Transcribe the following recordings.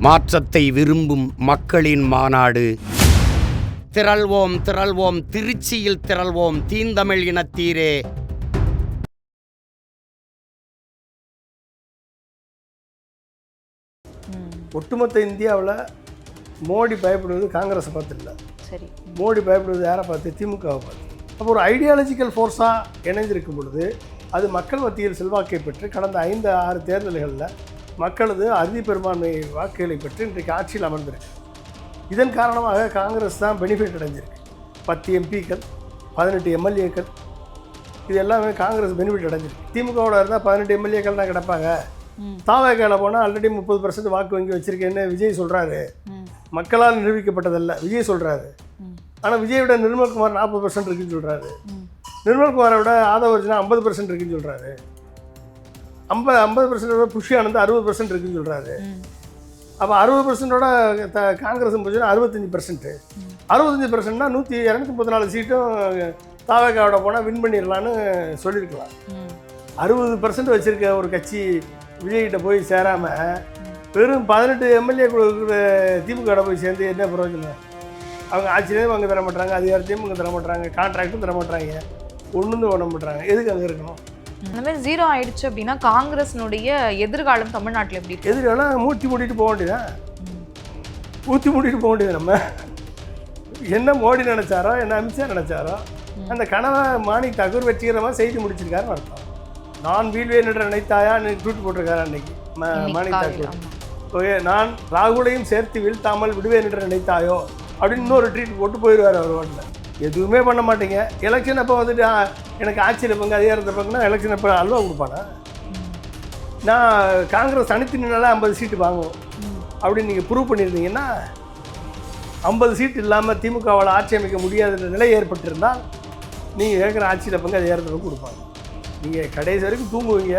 மாற்றத்தை விரும்பும் மக்களின் மாநாடு. திரள்வோம் திரள்வோம், திருச்சியில் திரள்வோம், தீந்தமிழ் இனத்தீரே. ஒட்டுமொத்த இந்தியாவில் மோடி பயப்படுவது காங்கிரஸை பார்த்து இல்லை, சரி, மோடி பயப்படுவது யாரை பார்த்து? திமுகவை பார்த்து. அப்போ ஒரு ஐடியாலஜிக்கல் ஃபோர்ஸாக இணைந்திருக்கும் பொழுது அது மக்கள் மத்தியில் செல்வாக்கை பெற்று கடந்த 5-6 தேர்தல்களில் மக்களது அறுதி பெரும்பான்மை வாக்குகளை பெற்று இன்றைக்கு ஆட்சியில் அமர்ந்திருக்கு. இதன் காரணமாக காங்கிரஸ் தான் பெனிஃபிட் அடைஞ்சிருக்கு. 10 எம்பிக்கள், 18 எம்எல்ஏக்கள், இது எல்லாமே காங்கிரஸ் பெனிஃபிட் அடைஞ்சிருக்கு. திமுகவோட இருந்தால் 18 எம்எல்ஏக்கள் தான் கிடப்பாங்க. தாவேக்கால போனால் ஆல்ரெடி 30% வாக்கு வங்கி வச்சுருக்கேன்னு விஜய் சொல்கிறாரு. மக்களால் நிரூபிக்கப்பட்டதல்ல, விஜய் சொல்கிறாரு. ஆனால் விஜயோட நிர்மல்குமார் 40% இருக்குன்னு சொல்கிறாரு. நிர்மல்குமாரை விட ஆதவ அர்ஜுனா 50% இருக்குன்னு சொல்கிறாரு. 50% புஷி ஆனந்த் 60% இருக்குன்னு சொல்கிறாரு. அப்போ 60%ஓட காங்கிரஸ் போச்சுன்னா 65%. 65%னா 234 சீட்டும் தாவேக்காவோட போனால் வின் பண்ணிடலான்னு சொல்லியிருக்கலாம். 60% வச்சுருக்க ஒரு கட்சி விஜய்கிட்ட போய் சேராமல் வெறும் 18 எம்எல்ஏ திமுக போய் சேர்ந்து என்ன பிரயோஜனம்? அவங்க ஆட்சியிலையும் அங்கே தர மாட்டாங்க, அதிகாரத்தையும் அங்கே தர மாட்டாங்க, கான்ட்ராக்டும் தர மாட்டாங்க, ஒன்றும் பண்ண மாட்டாங்க. எதுக்கு அங்கே இருக்கணும்? இந்த மாதிரி ஜீரோ ஆயிடுச்சு அப்படின்னா காங்கிரஸினுடைய எதிர்காலம் தமிழ்நாட்டில் எப்படி? எதிர்காலம் மூட்டிட்டு போக வேண்டியதான், ஊற்றி மூட்டிட்டு போக வேண்டியது. நம்ம என்ன மோடி நினச்சாரோ, என்ன அமித்ஷா நினச்சாரோ, அந்த கனவை மாணிக் தாக்கூர் வெற்றிகரமாக செய்து முடிச்சிருக்காருன்னு அர்த்தம். நான் வீழ்வேன் என்ற நினைத்தாயா ட்வீட் போட்டிருக்காரு அன்னைக்கு மாணிக் தாக்கூர். ஓகே, நான் ராகுலையும் சேர்த்து வீழ்த்தாமல் விடுவேன் என்று நினைத்தாயோ அப்படின்னு இன்னொரு ட்வீட் போட்டு போயிடுவார் அவர் வாட்டில். எதுவுமே பண்ண மாட்டீங்க. எலெக்ஷன் அப்போ வந்துட்டு எனக்கு ஆட்சியில் பங்கு அதிகாரத்தை பங்குனா எலெக்ஷன் அப்போ அல்வா கொடுப்பானா? நான் காங்கிரஸ் தனித்து நின்னால 50 சீட்டு வாங்குவோம் அப்படின்னு நீங்கள் ப்ரூவ் பண்ணியிருந்தீங்கன்னா 50 சீட்டு இல்லாமல் திமுகவால் ஆட்சி அமைக்க முடியாத நிலை ஏற்பட்டிருந்தால் நீங்கள் கேட்குற ஆட்சியில் பங்கு அதிகாரத்தை பங்கு கொடுப்பாங்க. நீங்கள் கடைசி வரைக்கும் தூங்குவீங்க.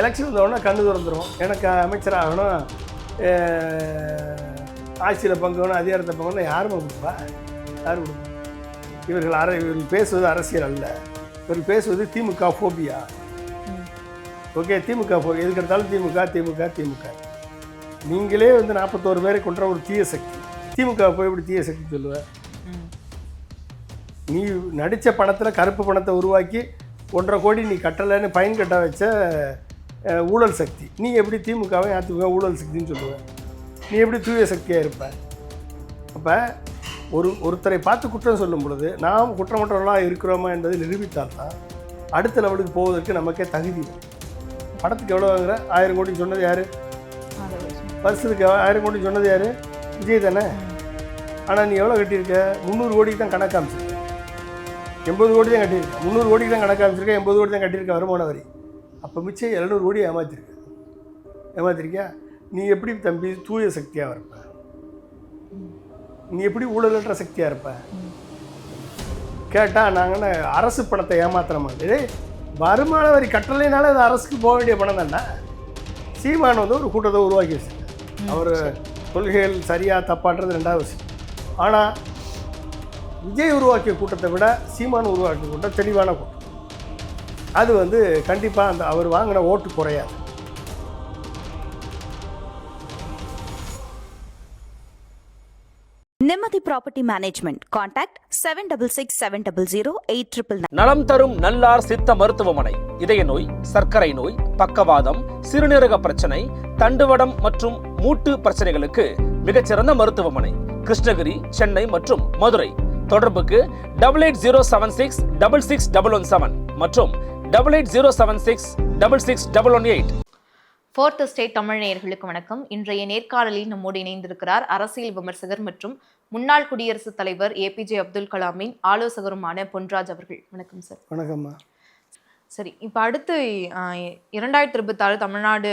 எலெக்ஷன் வந்தோடனே கண்ணு திறந்துடும். எனக்கு அமைச்சராகணும், ஆட்சியில் பங்கு வேணும், அதிகாரத்தை பங்குன்னு யாருமே கொடுப்பா? யாரும் கொடுப்பா? இவர்கள் பேசுவது அரசியல் அல்ல, இவர்கள் பேசுவது திமுக ஃபோபியா. ஓகே, திமுக ஃபோபியா. எதுக்கு எடுத்தாலும் திமுக திமுக திமுக. நீங்களே 41 பேரை கொண்ட ஒரு தீய சக்தி, திமுக போய் இப்படி தீய சக்தி சொல்லுவேன்? நீ நடித்த பணத்தில் கருப்பு பணத்தை உருவாக்கி 1.5 கோடி நீ கட்டலைன்னு பயன் கட்ட வச்ச ஊழல் சக்தி. நீ எப்படி திமுகவை அதிமுக ஊழல் சக்தின்னு சொல்லுவேன்? நீ எப்படி தூய சக்தியாக இருப்ப? அப்போ ஒருத்தரை பார்த்து குற்றம் சொல்லும் பொழுது நாம் குற்றமற்றவர்களாக இருக்கிறோமா என்பதை நிரூபித்தால்தான் அடுத்த லெவலுக்கு போவதற்கு நமக்கே தகுதி. படத்துக்கு எவ்வளோ வாங்குற? 1000 கோடி சொன்னது யார்? வருஷத்துக்கு 1000 கோடி சொன்னது யார்? விஜய் தானே. ஆனால் நீ எவ்வளோ கட்டியிருக்க? 300 கோடிக்கு தான் கணக்கு காமிச்சிருக்க. 80 கோடி தான் கட்டியிருக்க. 300 கோடிக்கு தான் கணக்கு காமிச்சிருக்க. 80 கோடி தான் கட்டியிருக்க வருமான வரி. அப்போ மிச்சம் 700 கோடி ஏமாத்திருக்கியா? நீ எப்படி தம்பி தூய சக்தியாக இருப்ப? நீ எப்படி ஊழலற்ற சக்தியாக இருப்ப? கேட்டால் நாங்கள் அரசு பணத்தை ஏமாத்துற மாதிரி. வருமான வரி கட்டளைனால அது அரசுக்கு போக வேண்டிய பணம் தானே. சீமான் ஒரு கூட்டத்தை உருவாக்கி வச்சுருக்கேன். அவர் கொள்கைகள் சரியாக தப்பான்றது 2வது விஷயம். ஆனால் விஜய் உருவாக்கிய கூட்டத்தை விட சீமான் உருவாக்கிய கூட்டம் தெளிவான கூட்டம். அது கண்டிப்பாக அந்த அவர் வாங்கின ஓட்டு குறையாது. நிம்மதி ப்ராப்பர்ட்டி மேனேஜ்மெண்ட். கான்டாக்ட் 7667008899. நலம் தரும் நல்லார் சித்த மருத்துவமனை. இதய நோய், சர்க்கரை நோய், பக்கவாதம், சிறுநீரக பிரச்சனை, தண்டுவடம் மற்றும் மூட்டு பிரச்சனைகளுக்கு மிகச்சிறந்த மருத்துவமனை. கிருஷ்ணகிரி, சென்னை மற்றும் மதுரை. தொடர்புக்கு 8807666117 மற்றும் 8807666118. 4th ஸ்டேட் தமிழ் நேயர்களுக்கு வணக்கம். இன்றைய நேர்காணலில் நம்மோடு இணைந்திருக்கிறார் அரசியல் விமர்சகர் மற்றும் முன்னாள் குடியரசுத் தலைவர் APJ அப்துல் கலாமின் ஆலோசகருமான பொன்ராஜ் அவர்கள். வணக்கம் சார். வணக்கம்மா. சரி, இப்போ அடுத்து 2026 தமிழ்நாடு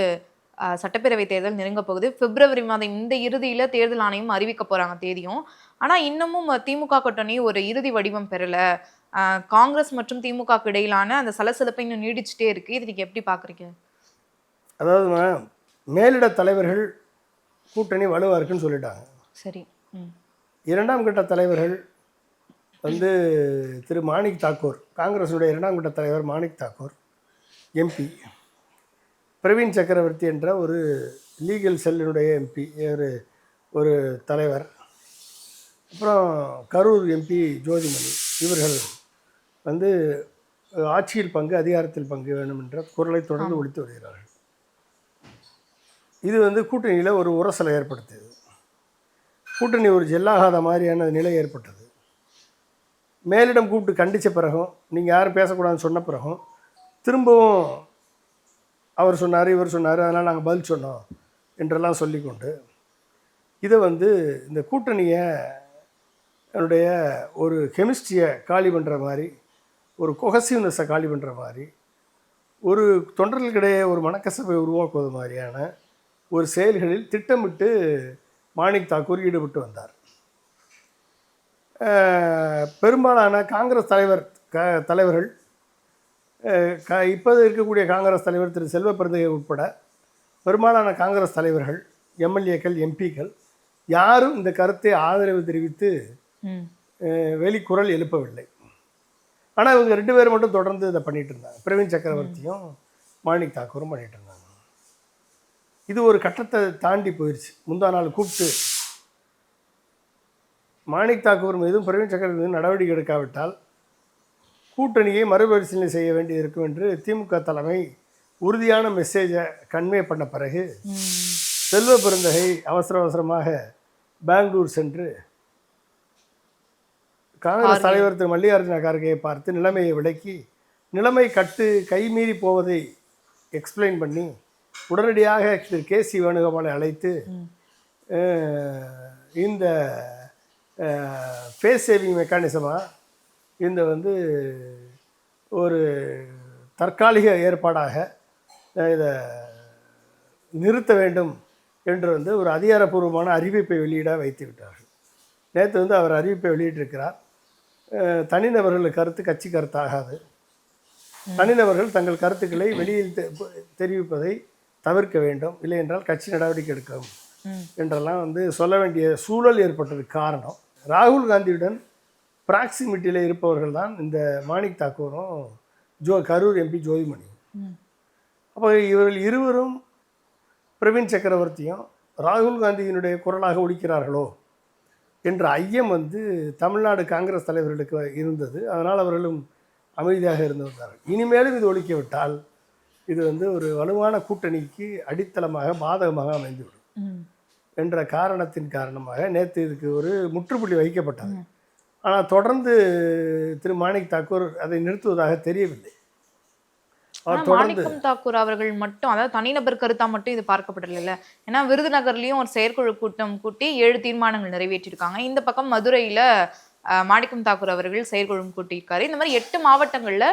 சட்டப்பேரவை தேர்தல் நெருங்க போகுது. பிப்ரவரி மாதம் இந்த இறுதியில் தேர்தல் ஆணையம் அறிவிக்க போகிறாங்க தேதியும். ஆனால் இன்னமும் திமுக கூட்டணி ஒரு இறுதி வடிவம் பெறலை. காங்கிரஸ் மற்றும் திமுகக்கு இடையிலான அந்த சலசலப்பை இன்னும் நீடிச்சுட்டே இருக்குது. இது நீங்கள் எப்படி பார்க்குறீங்க? அதாவது மேலிட தலைவர்கள் கூட்டணி வலுவாக இருக்குன்னு சொல்லிட்டாங்க. சரி. 2ஆம் கட்ட தலைவர்கள் திரு மாணிக் தாக்கூர், காங்கிரஸுடைய 2ஆம் கட்ட தலைவர் மாணிக் தாக்கூர் MP, பிரவீன் சக்கரவர்த்தி என்ற ஒரு லீகல் செல்லினுடைய எம்பி, ஒரு தலைவர், அப்புறம் கரூர் எம்பி ஜோதிமணி, இவர்கள் வந்து ஆட்சியில் பங்கு, அதிகாரத்தில் பங்கு வேணும் என்ற குரலை தொடர்ந்து ஒலித்து வருகிறார்கள். இது வந்து கூட்டணியில் ஒரு உரசலை ஏற்படுத்தியது. கூட்டணி ஒரு ஜெல்லாகாத மாதிரியான நிலை ஏற்பட்டது. மேலிடம் கூப்பிட்டு கண்டித்த பிறகும், நீங்கள் யாரும் பேசக்கூடாதுன்னு சொன்ன பிறகும், திரும்பவும் அவர் சொன்னார், இவர் சொன்னார், அதனால் நாங்கள் பதில் சொன்னோம் என்றெல்லாம் சொல்லிக்கொண்டு இதை வந்து இந்த கூட்டணியை என்னுடைய ஒரு கெமிஸ்ட்ரியை காலி பண்ணுற மாதிரி, ஒரு கொஹசிவ்னஸை காலி பண்ணுற மாதிரி, ஒரு தொண்டர்களுக்கிடையே ஒரு மனக்கசப்பை உருவாக்குவது மாதிரியான ஒரு செயல்களில் திட்டமிட்டு மாணிக் தாக்கூர் ஈடுபட்டு வந்தார். பெரும்பாலான காங்கிரஸ் தலைவர்கள் இப்போது இருக்கக்கூடிய காங்கிரஸ் தலைவர் திரு செல்வ பெருந்தகை உட்பட பெரும்பாலான காங்கிரஸ் தலைவர்கள், எம்எல்ஏக்கள், எம்பிக்கள் யாரும் இந்த கருத்தை ஆதரவு தெரிவித்து வெளிக்குரல் எழுப்பவில்லை. ஆனால் இவங்க 2 பேர் மட்டும் தொடர்ந்து இதை பண்ணிகிட்டு இருந்தாங்க. பிரவீன் சக்கரவர்த்தியும் மாணிக் தாக்கூரும் பண்ணிகிட்டு இருந்தாங்க. இது ஒரு கட்டத்தை தாண்டி போயிடுச்சு. முந்தா நாள் கூப்பிட்டு மாணிக் தாக்கூர் மீதும் பிரவீன் சக்கரவர்த்தி மீதும் நடவடிக்கை எடுக்காவிட்டால் கூட்டணியை மறுபரிசீலனை செய்ய வேண்டி இருக்கும் என்று திமுக தலைமை உறுதியான மெசேஜை கன்வே பண்ண பிறகு செல்வ பெருந்தகை அவசரமாக பெங்களூர் சென்று காங்கிரஸ் தலைவர் திரு மல்லிகார்ஜுன கார்கேயை பார்த்து நிலைமையை விளக்கி, நிலைமை கைமீறி போவதை எக்ஸ்பிளைன் பண்ணி, உடனடியாக திரு கே.சி. வேணுகோபாலை அழைத்து இந்த ஃபேஸ் சேவிங் மெக்கானிசமாக இந்த வந்து ஒரு தற்காலிக ஏற்பாடாக இதை நிறுத்த வேண்டும் என்று வந்து ஒரு அதிகாரப்பூர்வமான அறிவிப்பை வெளியிட வைத்து விட்டார்கள். நேற்று வந்து அவர் அறிவிப்பை வெளியிட்டிருக்கிறார். தனிநபர்கள் கருத்து கட்சி கருத்தாகாது, தனிநபர்கள் தங்கள் கருத்துக்களை வெளியில் தெரிவிப்பதை தவிர்க்க வேண்டும், இல்லை என்றால் கட்சி நடவடிக்கை எடுக்கும் என்றெல்லாம் வந்து சொல்ல வேண்டிய சூழல் ஏற்பட்டது. காரணம், ராகுல் காந்தியுடன் ப்ராக்சிமிட்டியில் இருப்பவர்கள் தான் இந்த மாணிக் தாக்கூரும் கரூர் எம்பி ஜோதிமணியும். அப்போ இவர்கள் இருவரும் பிரவீன் சக்கரவர்த்தியும் ராகுல் காந்தியினுடைய குரலாக ஒலிக்கிறார்களோ என்ற ஐயம் வந்து தமிழ்நாடு காங்கிரஸ் தலைவர்களுக்கு இருந்தது. அதனால் அவர்களும் அமைதியாக இருந்து வந்தார்கள். இனிமேலும் இது ஒலிக்க விட்டால் இது வந்து ஒரு வலுவான கூட்டணிக்கு அடித்தளமாக பாதகமாக அமைந்துவிடும் என்ற காரணத்தின் காரணமாக நேற்று இதுக்கு ஒரு முற்றுப்புள்ளி வைக்கப்பட்டது. ஆனால் தொடர்ந்து திரு மாணிக் தாக்கூர் அதை நிறுத்துவதாக தெரியவில்லை. மாணிக்கம் தாக்கூர் அவர்கள் மட்டும், அதாவது தனிநபர் கருத்தா மட்டும் இது பார்க்கப்படல. ஏன்னா விருதுநகர்லயும் ஒரு செயற்குழு கூட்டம் கூட்டி 7 தீர்மானங்கள் நிறைவேற்றிருக்காங்க. இந்த பக்கம் மதுரையில மாணிக்கம் தாக்கூர் அவர்கள் செயற்குழு கூட்டியிருக்காரு. இந்த மாதிரி 8 மாவட்டங்கள்ல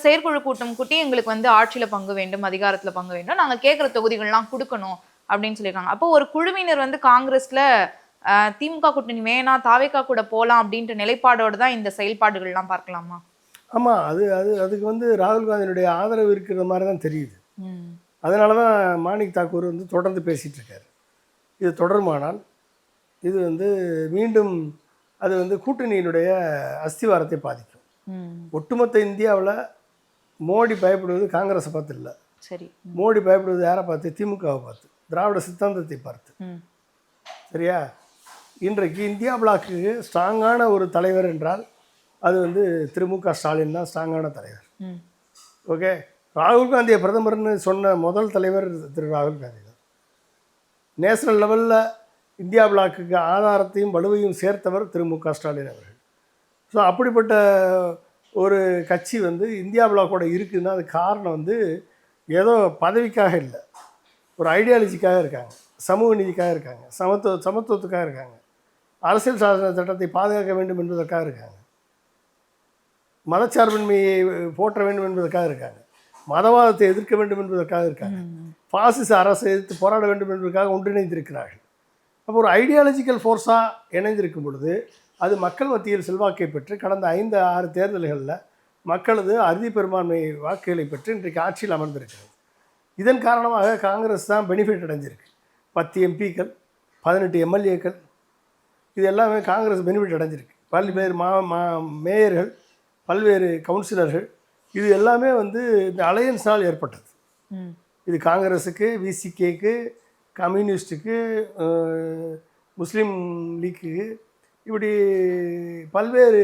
செயற்குழு கூட்டம் கூட்டி எங்களுக்கு வந்து ஆட்சியில பங்கு வேண்டும், அதிகாரத்துல பங்கு வேண்டும், நாங்க கேட்கிற தொகுதிகள்லாம் கொடுக்கணும் அப்படின்னு சொல்லியிருக்காங்க. அப்போ ஒரு குழுவினர் வந்து காங்கிரஸ்ல திமுக கூட்டணி வேணாம், தாவேகா கூட போகலாம் அப்படின்ற நிலைப்பாடோடு தான் இந்த செயல்பாடுகள்லாம் பார்க்கலாமா? ஆமாம், அதுக்கு வந்து ராகுல் காந்தியினுடைய ஆதரவு இருக்கிற மாதிரி தான் தெரியுது. அதனால தான் மாணிக் தாக்கூர் வந்து தொடர்ந்து பேசிகிட்டு இருக்காரு. இது தொடருமானால் இது வந்து மீண்டும் அது வந்து கூட்டணியினுடைய அஸ்திவாரத்தை பாதிக்கும். ஒட்டுமொத்த இந்தியாவில் மோடி பயப்படுவது காங்கிரஸை பார்த்து இல்லை, சரி, மோடி பயப்படுவது யாரை பார்த்து? திமுகவை பார்த்து, திராவிட சித்தாந்தத்தை பார்த்து. சரியா? இன்றைக்கு இந்தியா பிளாக்கு ஸ்ட்ராங்கான ஒரு தலைவர் என்றால் அது வந்து திரு மு.க. ஸ்டாலின் தான் ஸ்ட்ராங்கான தலைவர். ஓகே, ராகுல் காந்தியை பிரதமர்னு சொன்ன முதல் தலைவர் திரு ராகுல் காந்தி தான். நேஷனல் லெவலில் இந்தியா பிளாக்குக்கு ஆதாரத்தையும் வலுவையும் சேர்த்தவர் திரு மு.க. ஸ்டாலின் அவர்கள். ஸோ அப்படிப்பட்ட ஒரு கட்சி வந்து இந்தியா பிளாக்கோட இருக்குதுன்னா அது காரணம் வந்து ஏதோ பதவிக்காக இல்லை, ஒரு ஐடியாலஜிக்காக இருக்காங்க, சமூக நீதிக்காக இருக்காங்க, சமத்துவத்துக்காக இருக்காங்க, அரசியல் சாசன சட்டத்தை பாதுகாக்க வேண்டும் என்பதற்காக இருக்காங்க, மதச்சார்பின்மையை போற்ற வேண்டும் என்பதற்காக இருக்காங்க, மதவாதத்தை எதிர்க்க வேண்டும் என்பதற்காக இருக்காங்க, பாசிச அரசை எதிர்த்து போராட வேண்டும் என்பதற்காக ஒன்றிணைந்திருக்கிறார்கள். அப்போ ஒரு ஐடியாலஜிக்கல் ஃபோர்ஸாக இணைந்திருக்கும் பொழுது அது மக்கள் மத்தியில் செல்வாக்கை பெற்று கடந்த 5-6 தேர்தல்களில் மக்களது அறுதி பெரும்பான்மை வாக்குகளை பெற்று இன்றைக்கு ஆட்சியில் அமர்ந்திருக்கிறது. இதன் காரணமாக காங்கிரஸ் தான் பெனிஃபிட் அடைஞ்சிருக்கு. 10 எம்பிக்கள், 18 எம்எல்ஏக்கள், இது எல்லாமே காங்கிரஸ் பெனிஃபிட் அடைஞ்சிருக்கு. பல்வேறு மேயர்கள், பல்வேறு கவுன்சிலர்கள், இது எல்லாமே வந்து இந்த அலையன்ஸால் ஏற்பட்டது. இது காங்கிரஸுக்கு, விசிகேக்கு, கம்யூனிஸ்ட்டுக்கு, முஸ்லீம் லீக்கு, இப்படி பல்வேறு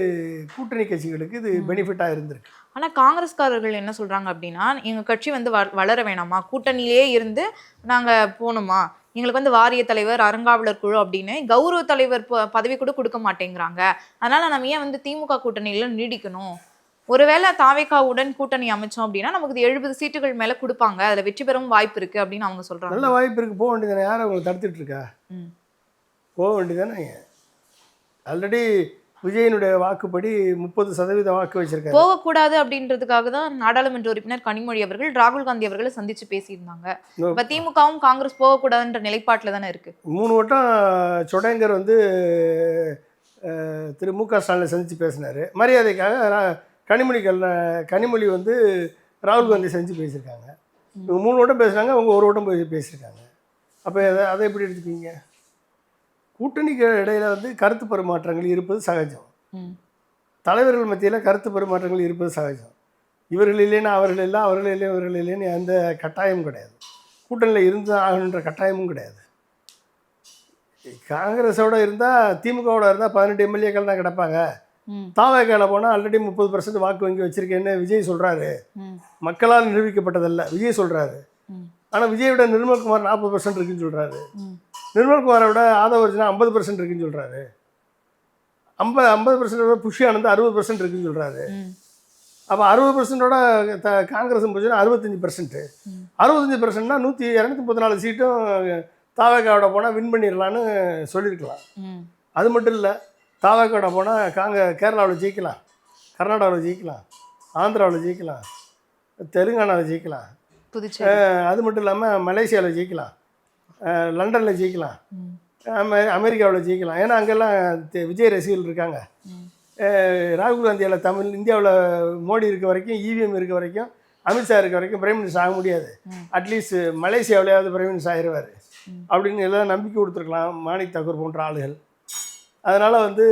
கூட்டணி கட்சிகளுக்கு இது பெனிஃபிட்டாக இருந்திருக்கு. ஆனா காங்கிரஸ்காரர்கள் என்ன சொல்றாங்க அப்படின்னா, எங்க கட்சி வந்து வளர வேணாமா, கூட்டணியிலே இருந்து நாங்க போகணுமா, எங்களுக்கு வந்து வாரிய தலைவர், அறங்காவலர் குழு அப்படின்னு கௌரவ தலைவர் பதவி கூட கொடுக்க மாட்டேங்கிறாங்க, அதனால நம்ம ஏன் வந்து திமுக கூட்டணியில நீடிக்கணும், ஒருவேளை தாவேகாவுடன் கூட்டணி அமைச்சோம் அப்படின்னா நமக்கு 70 சீட்டுகள் மேல கொடுப்பாங்க, அதுல வெற்றி பெறவும் வாய்ப்பு இருக்கு அப்படின்னு அவங்க சொல்றாங்க. நல்ல வாய்ப்பு இருக்கு, போக வேண்டியதானே. யாரும் அவங்களை தடுத்துட்டு இருக்கா? போக வேண்டியதானே. ஆல்ரெடி விஜயனுடைய வாக்குப்படி 30% வாக்கு வச்சிருக்காரு. போகக்கூடாது அப்படின்றதுக்காக தான் நாடாளுமன்ற உறுப்பினர் கனிமொழி அவர்கள் ராகுல் காந்தி அவர்களை சந்திச்சு பேசியிருந்தாங்க. இப்ப திமுகவும் காங்கிரஸ் போகக்கூடாதுன்ற நிலைப்பாட்டுல தானே இருக்கு. 3 வட்டம் சொடேங்கர் வந்து திரு மு க ஸ்டாலினை சந்தித்து பேசினார். மரியாதைக்காக கனிமொழி வந்து ராகுல் காந்தி சந்தித்து பேசியிருக்காங்க. இவங்க 3 வட்டம் பேசுகிறாங்க, அவங்க 1 வட்டம் பேசியிருக்காங்க. அப்போ அதை எப்படி எடுத்துப்பீங்க? கூட்டணிக்கு இடையில வந்து கருத்து பரிமாற்றங்கள் இருப்பது சகஜம். தலைவர்கள் மத்தியில் கருத்து பரிமாற்றங்கள் இருப்பது சகஜம். இவர்கள் இல்லைன்னா அவர்கள் இல்லை, அவர்கள் இல்லை இவர்கள் இல்லைன்னு எந்த கட்டாயமும் கிடையாது. கூட்டணியில் இருந்து ஆகணுன்ற கட்டாயமும் கிடையாது. காங்கிரஸோட இருந்தால், திமுகவோட இருந்தால் 18 எம்எல்ஏக்கள் தான் கிடப்பாங்க. தாவேக்கால போனால் ஆல்ரெடி 30% வாக்கு வங்கி வச்சிருக்கேன்னு விஜய் சொல்கிறாரு. மக்களால் நிரூபிக்கப்பட்டதல்ல, விஜய் சொல்கிறாரு. ஆனால் விஜயோட நிர்மல்குமார் 40% இருக்குன்னு சொல்கிறாரு. நிர்மல்குமாரை விட ஆதவர்ஜனா 50% இருக்குன்னு சொல்கிறாரு. 50% புஷி ஆனந்த் 60% இருக்குன்னு சொல்கிறாரு. அப்போ 60%ஓட காங்கிரஸ் போச்சுன்னா 65%. 65%னா 234 சீட்டும் தாவேக்காவோட போனால் வின் பண்ணிடலான்னு சொல்லியிருக்கலாம். அது மட்டும் இல்லை, தாவேக்காவோட போனால் கேரளாவில் ஜெயிக்கலாம், கர்நாடகாவில் ஜெயிக்கலாம், ஆந்திராவில் ஜெயிக்கலாம், தெலுங்கானாவில் ஜெயிக்கலாம், அது மட்டும் இல்லாமல் மலேசியாவில் ஜெயிக்கலாம், லண்டனில் ஜெயிக்கலாம், அமெரிக்காவில் ஜெயிக்கலாம். ஏன்னா அங்கெல்லாம் விஜய் ரசிகர்கள் இருக்காங்க. ராகுல் காந்தியால் இந்தியாவில் மோடி இருக்க வரைக்கும், இவிஎம் இருக்க வரைக்கும், அமித்ஷா இருக்க வரைக்கும் பிரைம் மினிஸ்டர் ஆக முடியாது. அட்லீஸ்ட் மலேசியாவிலேயாவது பிரைம் மினிஸ்டர் ஆயிடுவார் அப்படின்னு எல்லாம் நம்பிக்கை கொடுத்துருக்கலாம் மாணிக் தாக்கூர் போன்ற ஆளுகள். அதனால் வந்து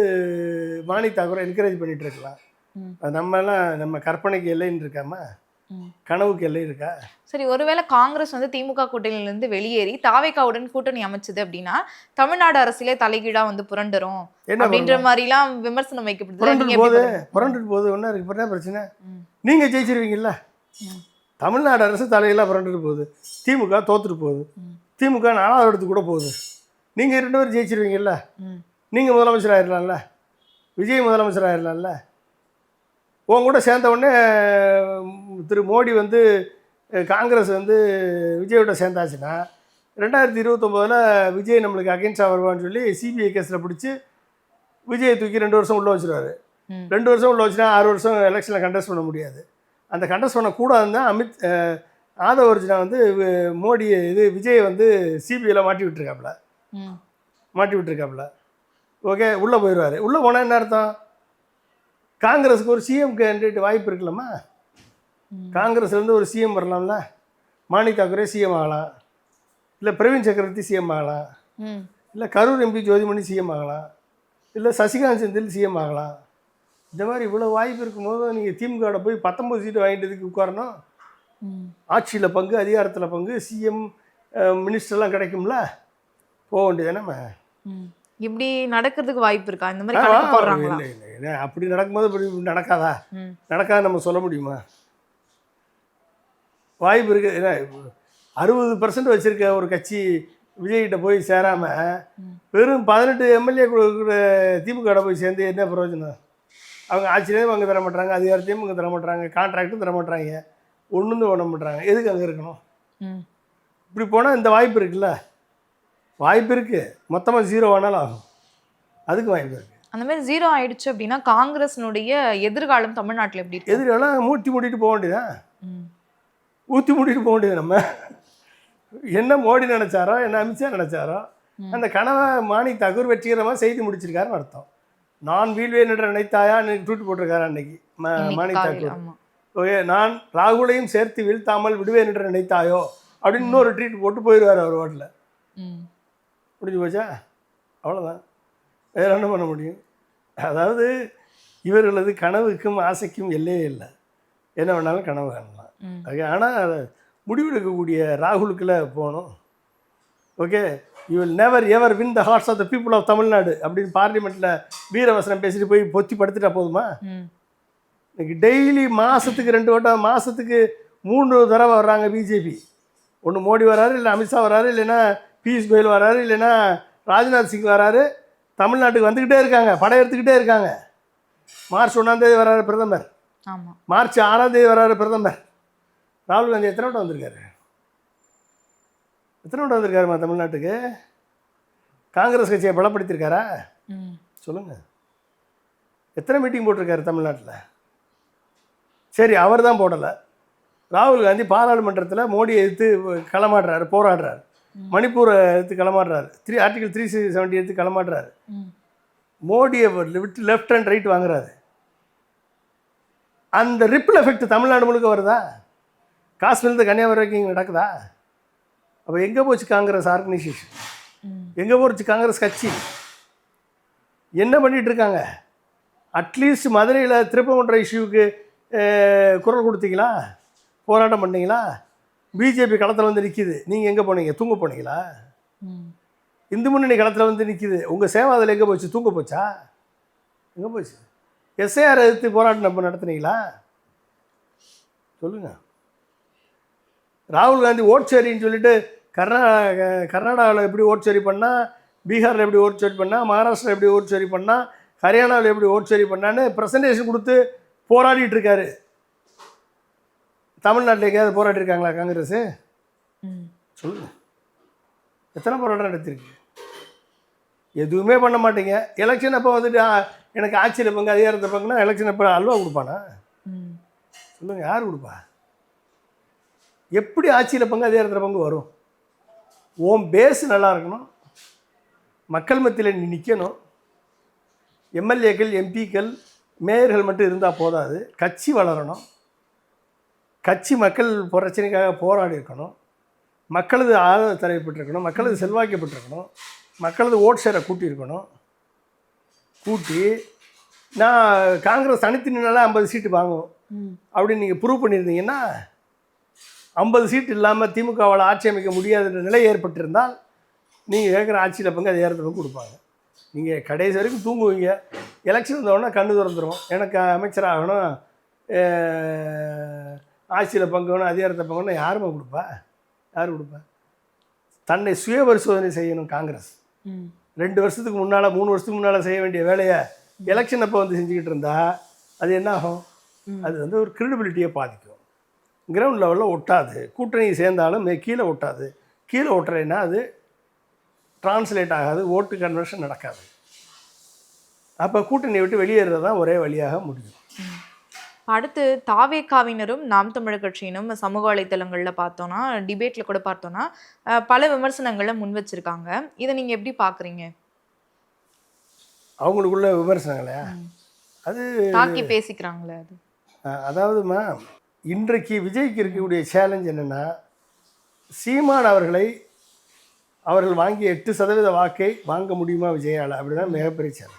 மாணிக் தாக்கூரை என்கரேஜ் பண்ணிகிட்டு இருக்கலாம். நம்ம கற்பனைக்கு எல்லைன்னு இருக்காம கனவுக்கு எல்லை இருக்கா? சரி, ஒருவேளை காங்கிரஸ் வந்து திமுக கூட்டணியிலிருந்து வெளியேறி தாவேகாவுடன் கூட்டணி அமைச்சது அப்படின்னா தமிழ்நாடு அரசியலே தலைகீழா வந்து புரண்டுரும் அப்படின்ற மாதிரி எல்லாம் விமர்சனம் வைக்கப்படுது. புரண்டு போது ஒன்னா இருக்கு, என்ன பிரச்சனை? நீங்க ஜெயிச்சிருவீங்கல்ல. தமிழ்நாடு அரசு தலையெல்லாம் புரண்டுட்டு போகுது, திமுக தோத்துட்டு போகுது, திமுக 4வது இடத்துக்கு கூட போகுது. நீங்க 2 பேரும் ஜெயிச்சிருவீங்கல்ல. நீங்க முதலமைச்சர் ஆயிடலாம்ல, விஜய் முதலமைச்சர் ஆயிடலாம்ல. உங்க கூட சேர்ந்த உடனே திரு மோடி வந்து காங்கிரஸ் வந்து விஜயோட சேர்ந்தாச்சுன்னா 2029 விஜய் நம்மளுக்கு அகெயின்ஸ்டாக வருவான்னு சொல்லி சிபிஐ கேஸில் பிடிச்சி விஜயை தூக்கி 2 வருஷம் உள்ளே வச்சுருவாரு. 2 வருஷம் உள்ளே வச்சுன்னா 6 வருஷம் எலெக்ஷனில் கண்டெஸ்ட் பண்ண முடியாது. அந்த கண்டெஸ்ட் பண்ணக்கூடாதுன்னு தான் ஆதவர்ஜனா வந்து மோடி விஜய் வந்து சிபிஐயில் மாட்டி விட்டுருக்காப்புல. ஓகே, உள்ளே போயிடுவார். உள்ளே போனால் என்ன அர்த்தம்? காங்கிரஸுக்கு ஒரு சிஎம் கேண்டிடேட் வாய்ப்பு இருக்குல்லம்மா. காங்கிரஸ்லேருந்து ஒரு சிஎம் வரலாம்ல. மாணிக் தாக்கூரே சிஎம் ஆகலாம், இல்லை பிரவீன் சக்கரவர்த்தி சிஎம் ஆகலாம், இல்லை கரூர் எம்பி ஜோதிமணி சிஎம் ஆகலாம், இல்லை சசிகாந்த் செந்தில் சிஎம் ஆகலாம். இந்த மாதிரி இவ்வளோ வாய்ப்பு இருக்கும்போது நீங்கள் திமுகவோட போய் 19 சீட்டு வாங்கிட்டதுக்கு உட்காரணும். ஆட்சியில் பங்கு, அதிகாரத்தில் பங்கு, சிஎம் மினிஸ்டர்லாம் கிடைக்கும்ல. போக வேண்டியதானே. இப்படி நடக்கிறதுக்கு வாய்ப்பு இருக்கா? இந்த மாதிரி கணக்கு போடுறாங்களா? இல்லை, அப்படி நடக்கும்போது இப்படி நடக்காதா? நடக்காத நம்ம சொல்ல முடியுமா? வாய்ப்பு இருக்குது. ஏன்னா 60% வச்சுருக்க ஒரு கட்சி விஜய்கிட்ட போய் சேராமல் வெறும் 18 எம்எல்ஏ கொடுக்குற திமுக போய் சேர்ந்து என்ன பிரயோஜனம்? அவங்க ஆட்சியிலேயும் அங்கே தர மாட்டாங்க, அதிகாரத்தையும் அங்கே தர மாட்டாங்க, கான்ட்ராக்டும் தர மாட்டாங்க, ஒன்றும் பண்ண மாட்டாங்க. எதுக்கு அங்கே இருக்கணும்? இப்படி போனால் இந்த வாய்ப்பு இருக்குல்ல, வாய்ப்பு இருக்குது. மொத்தமாக 0 ஆனாலும் ஆகும், அதுக்கு வாய்ப்பு இருக்குது. அந்த மாதிரி 0 ஆயிடுச்சு அப்படின்னா காங்கிரஸினுடைய எதிர்காலம் தமிழ்நாட்டில் எப்படி இருக்கு? எதிர்காலம் மூட்டிட்டு போக வேண்டியதான், ஊற்றி மூட்டிட்டு போக வேண்டியது. நம்ம என்ன மோடி நினச்சாரோ, என்ன அமித்ஷா நினச்சாரோ, அந்த கனவை மாணிக் தாக்கூர் வெற்றிகரமாக செய்து முடிச்சிருக்காருன்னு அர்த்தம். நான் வீழ்வேன் என்ற நினைத்தாயா ட்வீட் போட்டிருக்காரு அன்னைக்கு மாணிக் தாக்கூர். ஓகே, நான் ராகுலையும் சேர்த்து வீழ்த்தாமல் விடுவேன் என்று நினைத்தாயோ அப்படின்னு இன்னொரு ட்வீட் போட்டு போயிடுவார் அவர் ஓட்டில். முடிஞ்சு போச்சா? அவ்வளோதான், வேறு என்ன பண்ண முடியும்? அதாவது இவர்களது கனவுக்கும் ஆசைக்கும் எல்லையே இல்லை, என்ன வேணாலும் கனவு காணலாம். ஆனால் முடிவெடுக்கக்கூடிய ராகுலுக்குள்ள போகணும். Okay, you will never ever win the hearts of the people of Tamil Nadu அப்படின்னு பார்லிமெண்ட்டில் வீரவசனம் பேசிட்டு போய் பொத்தி படுத்துட்டா போதுமா? இன்னைக்கு டெய்லி மாதத்துக்கு 2 வட்டம், மாதத்துக்கு 3 தடவை வர்றாங்க பிஜேபி. ஒன்று மோடி வராரு, இல்லை அமித்ஷா வராரு, இல்லைன்னா பியூஷ் கோயல் வராரு, இல்லைன்னா ராஜ்நாத் சிங் வராரு. தமிழ்நாட்டுக்கு வந்துக்கிட்டே இருக்காங்க, படையெடுத்துக்கிட்டே இருக்காங்க. மார்ச் 1 வராரு பிரதமர், மார்ச் 6 வராரு பிரதமர். ராகுல் காந்தி எத்தனை வட்டம் வந்திருக்காரு? எத்தனை வட்டம் வந்திருக்காருமா தமிழ்நாட்டுக்கு? காங்கிரஸ் கட்சியை பலப்படுத்தியிருக்காரா? சொல்லுங்கள். எத்தனை மீட்டிங் போட்டிருக்காரு தமிழ்நாட்டில்? சரி, அவர் தான் போடலை. ராகுல் காந்தி பாராளுமன்றத்தில் மோடியை எதிர்த்து களமாடுறாரு, போராடுறாரு. மணிப்பூரை எடுத்து களமாடுறாரு, ஆர்டிகல் 370 எடுத்து களமாடுறாரு. மோடியை விட்டு லெஃப்ட் அண்ட் ரைட் வாங்குறாரு. அந்த ரிப்பிள் எஃபெக்ட் தமிழ்நாடு முழுக்க வருதா? காஷ்மீர்லேருந்து கன்னியாகுமரி வரைக்கும் நடக்குதா? அப்போ எங்கே போச்சு காங்கிரஸ் ஆர்கனைசேஷன்? எங்கே போச்சு காங்கிரஸ் கட்சி? என்ன பண்ணிகிட்டு இருக்காங்க? அட்லீஸ்ட் மதுரையில் திருப்பங்குன்ற இஷ்யூவுக்கு குரல் கொடுத்தீங்களா? போராட்டம் பண்ணீங்களா? பிஜேபி களத்தில் வந்து நிற்கிது, நீங்கள் எங்கே போனீங்க? தூங்க போனீங்களா? இந்து முன்னணி களத்தில் வந்து நிற்கிது, உங்கள் சேவை அதில் எங்கே போச்சு? தூங்க போச்சா? எங்கே போச்சு? எஸ்ஐஆர் எதிர்த்து போராட்டம் நம்ம நடத்துனீங்களா? சொல்லுங்கள். ராகுல் காந்தி ஓட் ஷேரின்னு சொல்லிட்டு கர்நாடகாவில் எப்படி ஓட் ஷேரி பண்ணால், பீகாரில் எப்படி ஓட் ஷேரி பண்ணால், மகாராஷ்டிரா எப்படி ஓட் ஷேரி பண்ணால், ஹரியானாவில் எப்படி ஓட் ஷேரி பண்ணான்னு ப்ரெசன்டேஷன் கொடுத்து போராடிட்டு இருக்காரு. தமிழ்நாட்டில் எங்கேயாவது போராட்டிருக்காங்களா காங்கிரஸ்? சொல்லுங்கள். எத்தனை போராட்டம் நடத்திருக்கு? எதுவுமே பண்ண மாட்டீங்க. எலெக்ஷன் அப்போ வந்துட்டு எனக்கு ஆட்சியில் பங்கு, அதிகாரத்தை பங்குனா எலெக்ஷன் அப்போ அல்வா கொடுப்பானா? சொல்லுங்கள், யார் கொடுப்பா? எப்படி ஆட்சியில் பங்கு, அதிகாரத்தில் பங்கு வரும்? ஓம் பேஸ் நல்லா இருக்கணும், மக்கள் மத்தியில் நீ நிற்கணும். எம்எல்ஏக்கள், எம்பிக்கள், மேயர்கள் மட்டும் இருந்தால் போதாது, கட்சி வளரணும். கட்சி மக்கள் பிரச்சனைக்காக போராடி இருக்கணும், மக்களது ஆதரவு தரப்பட்டிருக்கணும், மக்களது செல்வாக்கப்பட்டிருக்கணும், மக்களது ஓட் ஷேரை கூட்டியிருக்கணும். கூட்டி நான் காங்கிரஸ் தனித்து நின்னால 50 சீட்டு வாங்கும் அப்படின்னு நீங்கள் ப்ரூவ் பண்ணியிருந்தீங்கன்னா, 50 சீட்டு இல்லாமல் திமுகவால் ஆட்சி அமைக்க முடியாத நிலை ஏற்பட்டிருந்தால் நீங்கள் கேட்குற ஆட்சியில் பங்கு அதிகாரத்தை பங்கு கொடுப்பாங்க. நீங்கள் கடைசி வரைக்கும் தூங்குவீங்க. எலெக்ஷன் வந்தோடனே கண்ணு திறந்துடும், எனக்கு அமைச்சராகணும், ஆட்சியில் பங்கு வேணும், அதிகாரத்தை பங்குன்னு யாருமே கொடுப்பா? யார் கொடுப்பா? தன்னை சுய பரிசோதனை செய்யணும் காங்கிரஸ். 2 வருஷத்துக்கு முன்னால், 3 வருஷத்துக்கு முன்னால் செய்ய வேண்டிய வேலையை எலெக்ஷன் அப்போ வந்து செஞ்சுக்கிட்டு இருந்தா அது என்ன ஆகும்? அது வந்து ஒரு கிரெடிபிலிட்டியை பாதிக்கும். கிரவுண்ட் லெவலில் ஒட்டாது. கூட்டணி சேர்ந்தாலும் கீழே ஒட்டாது. கீழே ஒட்டுறேன்னா அது டிரான்ஸ்லேட் ஆகாது, ஓட்டு கன்வர்ஷன் நடக்காது. அப்போ கூட்டணியை விட்டு வெளியேறது தான் ஒரே வழியாக முடியும். அடுத்து தாவேகாவினரும் நாம் தமிழர் கட்சியினும் சமூக வலைத்தளங்களில் பார்த்தோன்னா, டிபேட்டில் கூட பார்த்தோன்னா பல விமர்சனங்களை முன் வச்சிருக்காங்க. இதை நீங்கள் எப்படி பார்க்குறீங்க? அவங்களுக்குள்ள விமர்சனங்களா? அது தாக்கி பேசிக்கிறாங்களே அது. அதாவதுமா, இன்றைக்கு விஜய்க்கு இருக்கக்கூடிய சேலஞ்ச் என்னென்னா, சீமான் அவர்கள் வாங்கிய 8% வாக்கை வாங்க முடியுமா விஜயால்? அப்படி தான் மிகப்பெரிய சேலஞ்ச்.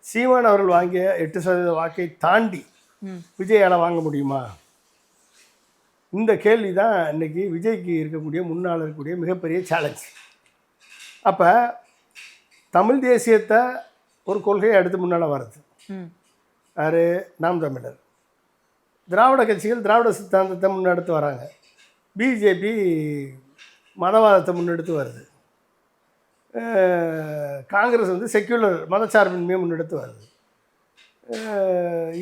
சீமான் அவர்கள் வாங்கிய 8% வாக்கை தாண்டி விஜயால் வாங்க முடியுமா? இந்த கேள்வி தான் இன்றைக்கி விஜய்க்கு இருக்கக்கூடிய, முன்னால் இருக்கக்கூடிய மிகப்பெரிய சேலஞ்ச். அப்போ தமிழ் தேசியத்தை ஒரு கொள்கையை அடுத்து முன்னால் வருது. யார்? நாம் தமிழர். திராவிட கட்சிகள் திராவிட சித்தாந்தத்தை முன்னெடுத்து வராங்க. பிஜேபி மதவாதத்தை முன்னெடுத்து வருது. காங்கிரஸ் வந்து செக்யூலர் மதச்சார்பின்மையை முன்னெடுத்து வருது.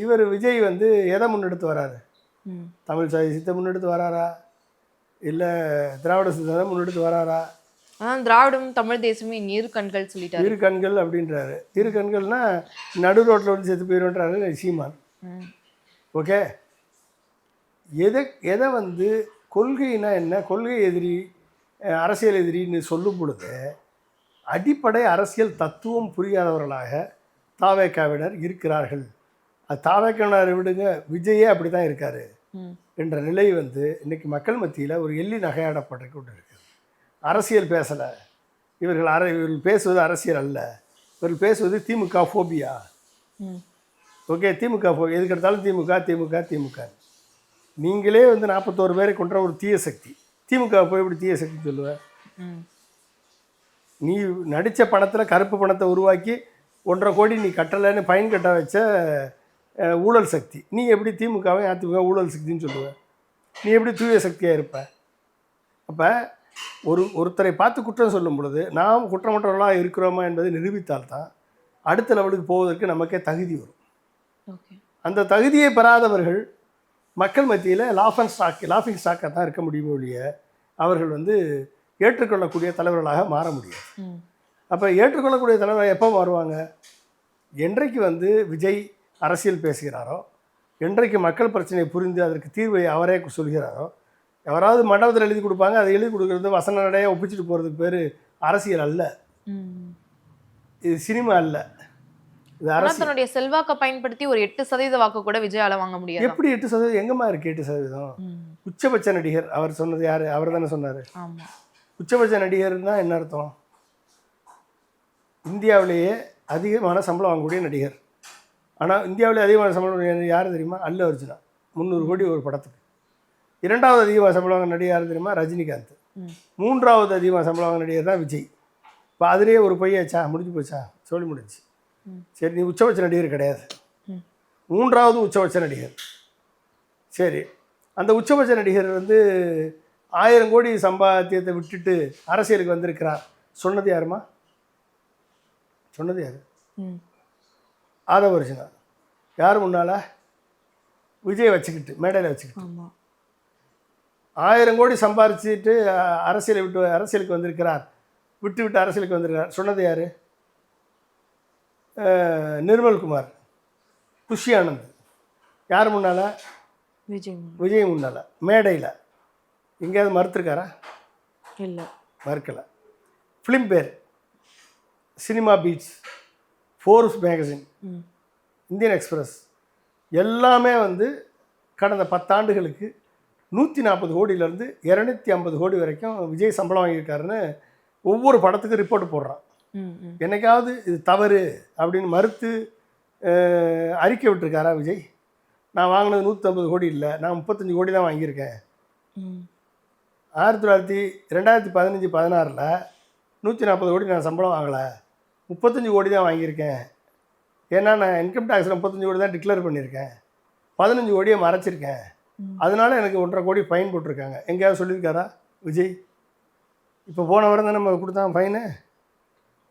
இவர் விஜய் வந்து எதை முன்னெடுத்து வராரு? தமிழ் சாதியத்தை முன்னெடுத்து வராரா, இல்லை திராவிட சித்தாந்தம் முன்னெடுத்து வராரா? அதான் திராவிடம் தமிழ் தேசமே இரு கண்கள் சொல்லிட்டாரு. இரு கண்கள் அப்படின்றாரு. இரு கண்கள்னா நடு ரோட்டில் வந்து செத்து போயிடுன்றாரு சீமான். ஓகே, எதை வந்து கொள்கைனா என்ன, கொள்கை எதிரி, அரசியல் எதிரின்னு சொல்லும் பொழுது அடிப்படை அரசியல் தத்துவம் புரியாதவர்களாக தாவேகாவினர் இருக்கிறார்கள். அது தாவேகாவினர் விடுங்க, விஜயே அப்படி தான் இருக்கார் என்ற நிலை வந்து இன்றைக்கி மக்கள் மத்தியில் ஒரு எள்ளி நகையாடப்பட்டு கொண்டு இருக்குது. அரசியல் பேசலை இவர்கள் பேசுவது அரசியல் அல்ல, இவர்கள் பேசுவது திமுக ஃபோபியா. ஓகே, திமுக ஃபோபியா, எதுக்கு எடுத்தாலும் திமுக திமுக திமுக. நீங்களே வந்து 41 பேரை கொன்ற ஒரு தீய சக்தி, திமுக போய் எப்படி தீய சக்தி சொல்லுவ? நீ நடித்த பணத்தில் கருப்பு பணத்தை உருவாக்கி 1.5 கோடி நீ கட்டலைன்னு ஃபைன் கட்ட வச்ச ஊழல் சக்தி, நீ எப்படி திமுகவை அதிமுக ஊழல் சக்தின்னு சொல்லுவ? நீ எப்படி தூய சக்தியாக இருப்ப? அப்போ ஒருத்தரை பார்த்து குற்றம் சொல்லும் பொழுது நாம் குற்றமற்றவர்களாக இருக்கிறோமா என்பதை நிரூபித்தால்தான் அடுத்த லெவலுக்கு போவதற்கு நமக்கே தகுதி வரும். அந்த தகுதியை பெறாதவர்கள் மக்கள் மத்தியில் லாஃபிங் ஸ்டாக்காக தான் இருக்க முடியுமோ ஒழிய அவர்கள் வந்து ஏற்றுக்கொள்ளக்கூடிய தலைவர்களாக மாற முடியாது. அப்போ ஏற்றுக்கொள்ளக்கூடிய தலைவர்கள் எப்போ மாறுவாங்க? என்றைக்கு வந்து விஜய் அரசியல் பேசுகிறாரோ, என்றைக்கு மக்கள் பிரச்சனையை புரிந்து அதற்கு தீர்வை அவரே சொல்கிறாரோ, எவராவது மண்டபத்தில் எழுதி கொடுப்பாங்க, அதை எழுதி கொடுக்குறது வசன நடையாக ஒப்பிச்சுட்டு போகிறதுக்கு பேர் அரசியல் அல்ல, இது சினிமா அல்ல, இது அரசியல். தன்னுடைய செல்வாக்கை பயன்படுத்தி ஒரு 8% வாக்கு கூட விஜயால வாங்க முடியாது. எப்படி 8%? எங்கம்மா இருக்கு 8%? உச்சபட்ச நடிகர் அவர் சொன்னது யாரு? அவர் தானே சொன்னார். உச்சபட்ச நடிகர்னா என்ன அர்த்தம்? இந்தியாவிலேயே அதிகமான சம்பளம் வாங்கக்கூடிய நடிகர். ஆனால் இந்தியாவிலே அதிகமான சம்பளம் யார் தெரியுமா? அல்லு அர்ஜுனா, 300 கோடி ஒரு படத்துக்கு. 2வது அதிகமாக சம்பளம் வாங்க நடிகர் யார் தெரியுமா? ரஜினிகாந்த். 3வது அதிகமாக சம்பளம் வாங்க நடிகர் தான் விஜய். இப்போ அதிலேயே ஒரு பையாச்சா, முடிஞ்சு போச்சா, சொல்லி முடிஞ்சு. சரி, நீ உச்சபட்ச நடிகர் கிடையாது, 3வது உச்சபட்ச நடிகர். சரி, அந்த உச்சபட்ச நடிகர் வந்து 1000 கோடி சம்பாத்தியத்தை விட்டுட்டு அரசியலுக்கு வந்திருக்கிறார். சொன்னது யாருமா? சொன்னது யார்? ஆதவ அர்ஜுனா. யார் முன்னால்? விஜய் வச்சுக்கிட்டு, மேடையில் வச்சுக்கிட்டு 1000 கோடி சம்பாரிச்சுட்டு அரசியலுக்கு வந்திருக்கிறார், விட்டு அரசியலுக்கு வந்திருக்கிறார். சொன்னது யார்? நிர்மல்குமார், குஷி ஆனந்த். யார் முன்னால்? விஜய் முன்னால் மேடையில். எங்கேயாவது மறுத்துருக்காரா? இல்லை, மறுக்கலை. Filmfare, cinema beats, force magazine, Indian Express எல்லாமே வந்து கடந்த 10 ஆண்டுகளுக்கு 140 கோடியிலேருந்து 250 கோடி வரைக்கும் விஜய் சம்பளம் வாங்கியிருக்காருன்னு ஒவ்வொரு படத்துக்கும் ரிப்போர்ட் போடுறான். என்னைக்காவது இது தவறு அப்படின்னு மறுத்து அறிக்கை விட்டுருக்காரா விஜய்? நான் வாங்கினது 150 கோடி இல்லை, நான் 35 கோடி தான் வாங்கியிருக்கேன். 2015-16 140 கோடி நான் சம்பளம் வாங்கலை, 35 கோடி தான் வாங்கியிருக்கேன். ஏன்னா நான் இன்கம் டேக்ஸில் 35 கோடி தான் டிக்ளேர் பண்ணியிருக்கேன், 15 கோடியை மறைச்சிருக்கேன், அதனால எனக்கு 1.5 கோடி ஃபைன் போட்டிருக்காங்க. எங்கேயாவது சொல்லியிருக்காரா விஜய்? இப்போ போன வாரம் தான் நம்ம கொடுத்தான் ஃபைனு,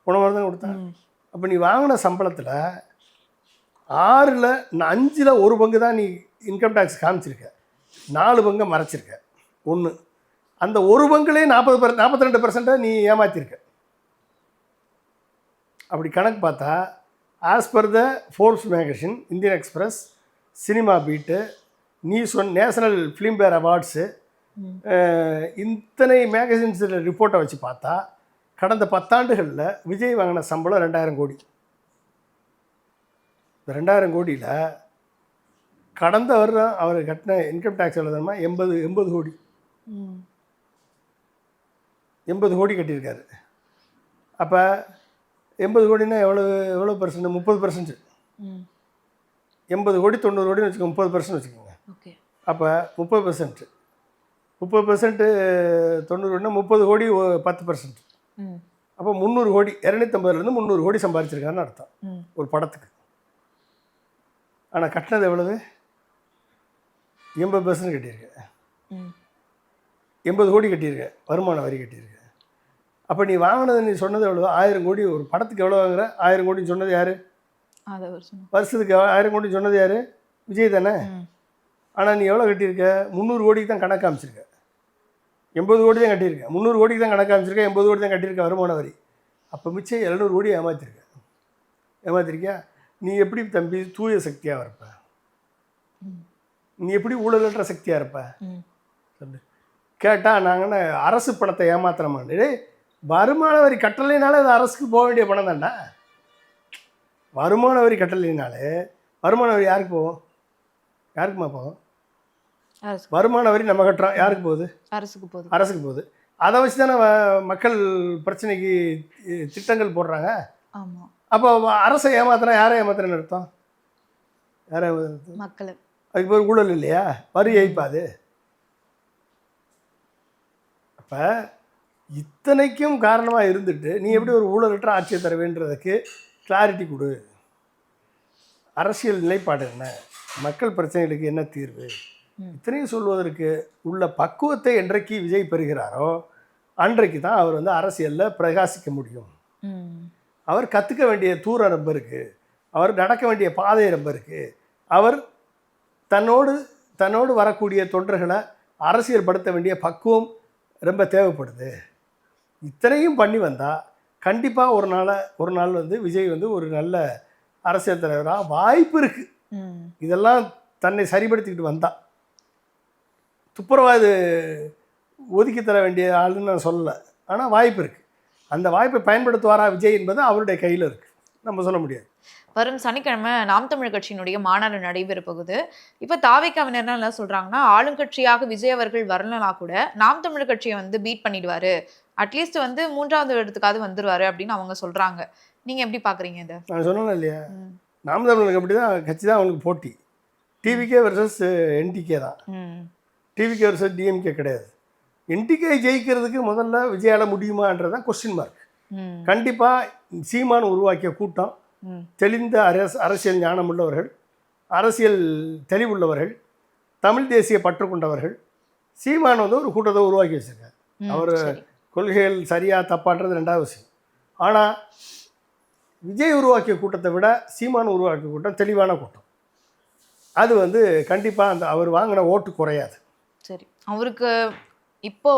போன வாரம் தான் கொடுத்தான். அப்போ நீ வாங்கின சம்பளத்தில் 5ல் 1 பங்கு தான் நீ இன்கம் டேக்ஸ் காமிச்சிருக்க, 4 பங்கை மறைச்சிருக்க. ஒன்று, அந்த 1 பங்குலேயே 42% நீ ஏமாற்றிருக்க. அப்படி கணக்கு பார்த்தா as per the force magazine, Indian express, cinema beat, நீ நேஷனல் ஃபிலிம் பேர் அவார்ட்ஸு, இத்தனை மேகசின்ஸில் ரிப்போர்ட்டை வச்சு பார்த்தா கடந்த 10 ஆண்டுகளில் விஜய் வாங்கின சம்பளம் 2000 கோடி. இந்த 2000 கோடியில் கடந்த வருடம் அவர் கட்டின இன்கம் டேக்ஸ் எழுதணுமா 80 கோடி, 80 கோடி கட்டியிருக்காரு. அப்போ 80 கோடினா எவ்வளோ பர்சன்ட்? 30%. 80 கோடி 90 கோடின்னு வச்சுக்கோங்க, 30% வச்சுக்கோங்க. அப்போ 30%, 90 கோடினா 30 கோடி 10%. அப்போ 300 கோடி, 250லேருந்து 300 கோடி சம்பாதிச்சிருக்காருன்னு அர்த்தம் ஒரு படத்துக்கு. ஆனால் கட்டினது எவ்வளவு? 80% கட்டியிருக்க, 80 கோடி கட்டியிருக்க, வருமான வரி கட்டியிருக்க. அப்போ நீ வாங்கினது, நீ சொன்னது எவ்வளோ? 1000 கோடி. ஒரு படத்துக்கு எவ்வளோ வாங்குற? 1000 கோடின்னு சொன்னது யார்? வருஷத்துக்கு 1000 கோடி சொன்னது யார்? விஜய் தானே. ஆனால் நீ எவ்வளோ கட்டியிருக்க? 300 கோடிக்கு தான் கணக்கு காமிச்சிருக்க. 80 கோடி தான் கட்டியிருக்க, 300 கோடிக்கு தான் கணக்கு காமிச்சிருக்க, 80 கோடி தான் கட்டியிருக்க வருமான வரி. அப்போ மிச்சம் 700 கோடி ஏமாத்திருக்கியா? நீ எப்படி தம்பி தூய சக்தியாக இருப்ப? நீ எப்படி ஊழலற்ற சக்தியாக இருப்ப? சொல்லு. கேட்டால் நாங்கள் அரசு பணத்தை ஏமாத்துறோமான்னு. வருமான வரி கட்டலைனாலே அது அரசுக்கு போக வேண்டிய பணம் தான்டா. வருமான வரி கட்டலைனாலே வருமான வரி யாருக்கு போகும்? யாருக்குமா போகும்? வருமான வரி நம்ம கட்டுறோம், யாருக்கு போகுது? அரசுக்கு போகுது. அதை வச்சு தானே மக்கள் பிரச்சனைக்கு திட்டங்கள் போடுறாங்க. அப்போ அரசை ஏமாத்துறா, யாரை ஏமாத்துறேன்னு அர்த்தம்? யாரை ஏமாத்துறது? அதுக்கு பேர் ஊழல் இல்லையா? வரி ஏய்ப்பாது. அப்போ இத்தனைக்கும் காரணமாக இருந்துட்டு நீ எப்படி ஒரு ஊழலற்ற ஆட்சியை தர வேண்டுறதுக்கு கிளாரிட்டி கொடு. அரசியல் நிலைப்பாடு என்ன, மக்கள் பிரச்சனைகளுக்கு என்ன தீர்வு, இத்தனையும் சொல்வதற்கு உள்ள பக்குவத்தை என்றைக்கு விஜய் பெறுகிறாரோ அன்றைக்கு தான் அவர் வந்து அரசியலில் பிரகாசிக்க முடியும். அவர் கற்றுக்க வேண்டிய தூரம் ரொம்ப இருக்குது, அவர் நடக்க வேண்டிய பாதை ரொம்ப இருக்குது, அவர் தன்னோடு வரக்கூடிய தொண்டர்களை அரசியல் படுத்த வேண்டிய பக்குவம் ரொம்ப தேவைப்படுது. இத்தனையும் பண்ணி வந்தால் கண்டிப்பாக ஒரு நாள் வந்து விஜய் வந்து ஒரு நல்ல அரசியல் தலைவராக வாய்ப்பு இருக்குது. இதெல்லாம் தன்னை சரிப்படுத்திக்கிட்டு வந்தா. துப்புரவாது ஒதுக்கி தர வேண்டிய ஆளுன்னு நான் சொல்லலை, ஆனால் வாய்ப்பு இருக்குது. அந்த வாய்ப்பை பயன்படுத்துவாரா விஜய் என்பது அவருடைய கையில் இருக்குது, நம்ம சொல்ல முடியாது. வரும் சனிக்கிழமை நாம் தமிழ் கட்சியினுடைய மாநாடு நடைபெற போகுது. இப்போ தாவேக்காவினர் என்ன சொல்றாங்கன்னா, ஆளுங்கட்சியாக விஜய் அவர்கள் வரலனா கூட நாம் தமிழ் கட்சியை வந்து பீட் பண்ணிடுவாரு, அட்லீஸ்ட் வந்து 3வது இடத்துக்காவது வந்துருவாரு அப்படின்னு அவங்க சொல்றாங்க. நீங்க எப்படி பாக்குறீங்க இதை? நான் சொன்னேன் இல்லையா, நாம் தமிழருக்கு அப்படி தான் கட்சி தான் அவங்களுக்கு போட்டி. டிவிகே வர்சஸ் என்டிகே தான், டிவிகே வர்சஸ் டிஎம்கே கிடையாது. என்டிகே ஜெயிக்கிறதுக்கு முதல்ல விஜயால முடியுமான்றதான் கொஸ்டின் மார்க். கண்டிப்பாக சீமான் உருவாக்கிய கூட்டம் தெளிந்த அரசியல் ஞானம் உள்ளவர்கள், அரசியல் தெளிவுள்ளவர்கள், தமிழ் தேசிய பற்று கொண்டவர்கள். சீமான் வந்து ஒரு கூட்டத்தை உருவாக்கி வச்சிருக்காரு. அவர் கொள்கைகள் சரியா தப்பான்றது ரெண்டாவது விஷயம். ஆனால் விஜய் உருவாக்கிய கூட்டத்தை விட சீமான் உருவாக்கிய கூட்டம் தெளிவான கூட்டம். அது வந்து கண்டிப்பாக அந்த அவர் வாங்கின ஓட்டு குறையாது. சரி, அவருக்கு இப்போ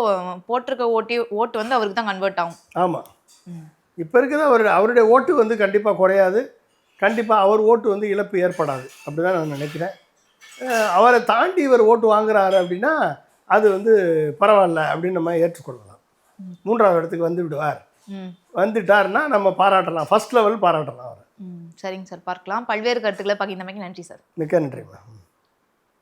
போட்டிருக்க ஓட்டு வந்து அவருக்கு தான் கன்வெர்ட் ஆகும். ஆமாம், இப்போ இருக்குது அவருடைய ஓட்டு வந்து கண்டிப்பாக குறையாது. கண்டிப்பாக அவர் ஓட்டு வந்து இழப்பு ஏற்படாது அப்படி தான் நான் நினைக்கிறேன். அவரை தாண்டி இவர் ஓட்டு வாங்குறாரு அப்படின்னா அது வந்து பரவாயில்ல அப்படின்னு நம்ம ஏற்றுக்கொள்ளலாம். 3வது இடத்துக்கு வந்து விடுவார், வந்துட்டார்னா நம்ம பாராட்டலாம், ஃபர்ஸ்ட் லெவல் பாராட்டலாம் அவரை. சரிங்க சார், பார்க்கலாம். பல்வேறு கருத்துக்களை பகிர்ந்தமைக்கு நன்றி சார். மிக்க நன்றிம்மா.